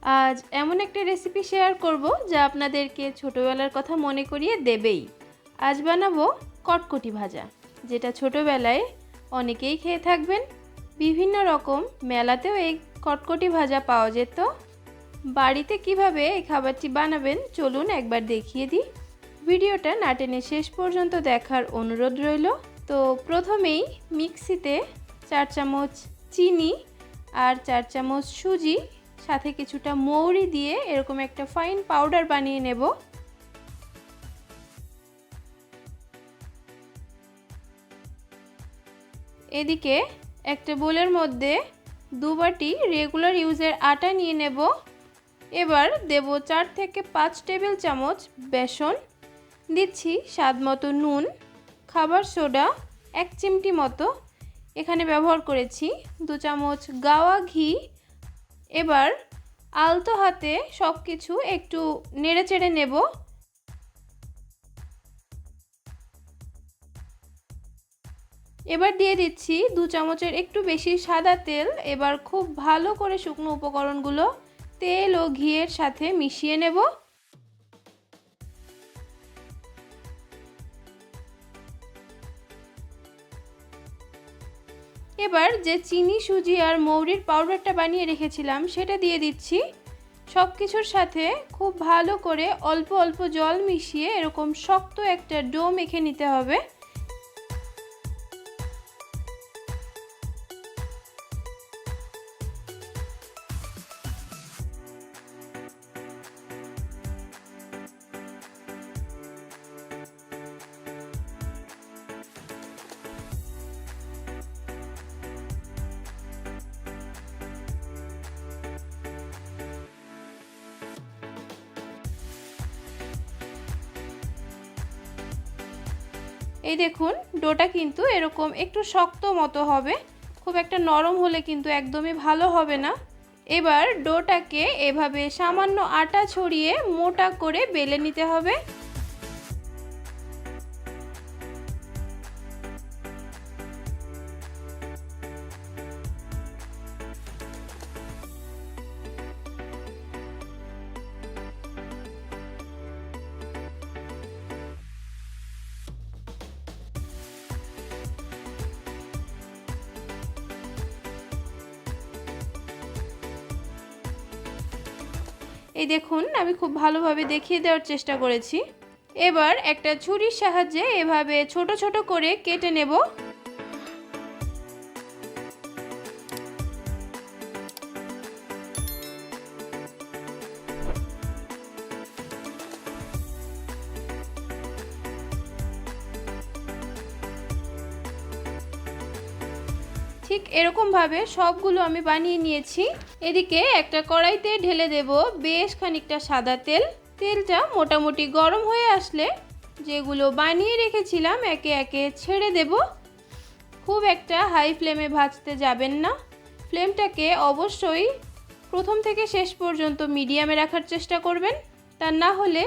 আজ এমন একটা রেসিপি শেয়ার করব যা আপনাদেরকে ছোটোবেলার কথা মনে করিয়ে দেবেই। আজ বানাবো কটকটি ভাজা, যেটা ছোটোবেলায় অনেকেই খেয়ে থাকবেন। বিভিন্ন রকম মেলাতেও এই কটকটি ভাজা পাওয়া যেত। বাড়িতে কিভাবে এই খাবারটি বানাবেন চলুন একবার দেখিয়ে দিই। ভিডিওটা না টেনে শেষ পর্যন্ত দেখার অনুরোধ রইল। তো প্রথমেই মিক্সিতে 4 চামচ চিনি আর 4 চামচ সুজি সাথে কিছুটা মৌরি দিয়ে এরকম একটা ফাইন পাউডার বানিয়ে নেব। এদিকে একটা বোলের মধ্যে 2 বাটি রেগুলার ইউজের আটা নিয়ে নেব। এবার দেব 4 থেকে 5 টেবিল চামচ বেসন, দিচ্ছি স্বাদ মতো নুন, খাবার সোডা 1 চিমটি মতো, এখানে ব্যবহার করেছি 2 চামচ গাওয়া ঘি। এবার আলতো হাতে সব কিছু একটু নেড়ে চেড়ে নেব। এবার দিয়ে দিচ্ছি 2 চামচের একটু বেশি সাদা তেল। এবার খুব ভালো করে শুকনো উপকরণগুলো তেল ও ঘিয়ের সাথে মিশিয়ে নেব। এবার যে চিনি সুজি আর মৌরির পাউডারটা বানিয়ে রেখেছিলাম সেটা দিয়ে দিচ্ছি। সব কিছুর সাথে খুব ভালো করে অল্প অল্প জল মিশিয়ে এরকম শক্ত একটা ডো মেখে নিতে হবে। এই দেখুন ডোটা কিন্তু এরকম একটু শক্ত মতো হবে, খুব একটা নরম হলে কিন্তু একদমই ভালো হবে না। এবার ডোটাকে এভাবে সামান্য আটা ছড়িয়ে মোটা করে বেলে নিতে হবে। এই দেখুন আমি খুব ভালোভাবে দেখিয়ে দেওয়ার চেষ্টা করেছি। এবার একটা ছুরির সাহায্যে এভাবে ছোট ছোট করে কেটে নেব। ঠিক এরকমভাবে সবগুলো আমি বানিয়ে নিয়েছি। এদিকে একটা কড়াইতে ঢেলে দেব বেশ খানিকটা সাদা তেল। তেলটা মোটামুটি গরম হয়ে আসলে যেগুলো বানিয়ে রেখেছিলাম একে একে ছেড়ে দেব। খুব একটা হাই ফ্লেমে ভাজতে যাবেন না, ফ্লেমটাকে অবশ্যই প্রথম থেকে শেষ পর্যন্ত মিডিয়ামে রাখার চেষ্টা করবেন, তা না হলে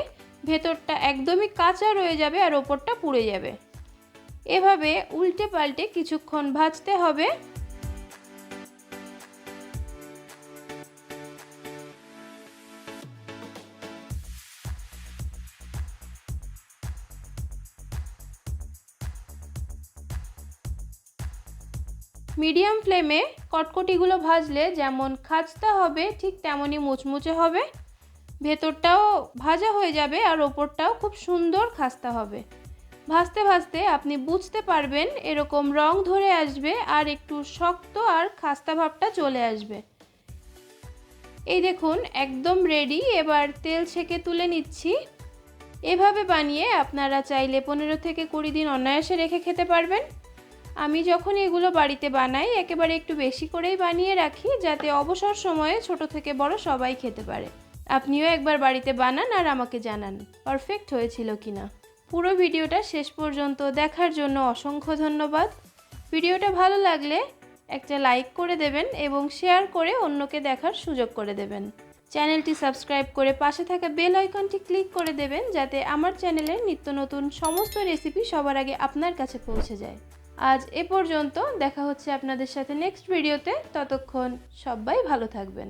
ভেতরটা একদমই কাঁচা রয়ে যাবে আর ওপরটা পুড়ে যাবে। এভাবে উল্টে পাল্টে কিছুক্ষণ ভাজতে হবে। মিডিয়াম ফ্লেমে কটকটিগুলো ভাজলে যেমন খাস্তা হবে ঠিক তেমনই মুচমুচে হবে, ভেতরটাও ভাজা হয়ে যাবে আর ওপরটাও খুব সুন্দর খাস্তা হবে। ভাজতে ভাজতে আপনি বুঝতে পারবেন এরকম রং ধরে আসবে আর একটু শক্ত আর খাস্তা ভাবটা চলে আসবে। এই দেখুন একদম রেডি। এবার তেল ছেঁকে তুলে নিচ্ছি। এভাবে বানিয়ে আপনারা চাইলে 15 থেকে 20 দিন অনায়াসে রেখে খেতে পারবেন। আমি যখন এগুলো বাড়িতে বানাই একেবারে একটু বেশি করেই বানিয়ে রাখি, যাতে অবসর সময়ে ছোট থেকে বড় সবাই খেতে পারে। আপনিও একবার বাড়িতে বানান আর আমাকে জানান পারফেক্ট হয়েছিল কিনা। পুরো ভিডিওটা শেষ পর্যন্ত দেখার জন্য অসংখ্য ধন্যবাদ। ভিডিওটা ভালো লাগলে একটা লাইক করে দেবেন এবং শেয়ার করে অন্যকে দেখার সুযোগ করে দেবেন। চ্যানেলটি সাবস্ক্রাইব করে পাশে থাকা বেল আইকনটি ক্লিক করে দেবেন, যাতে আমার চ্যানেলের নিত্য নতুন সমস্ত রেসিপি সবার আগে আপনার কাছে পৌঁছে যায়। আজ এ পর্যন্ত, দেখা হচ্ছে আপনাদের সাথে নেক্সট ভিডিওতে। ততক্ষণ সবাই ভালো থাকবেন।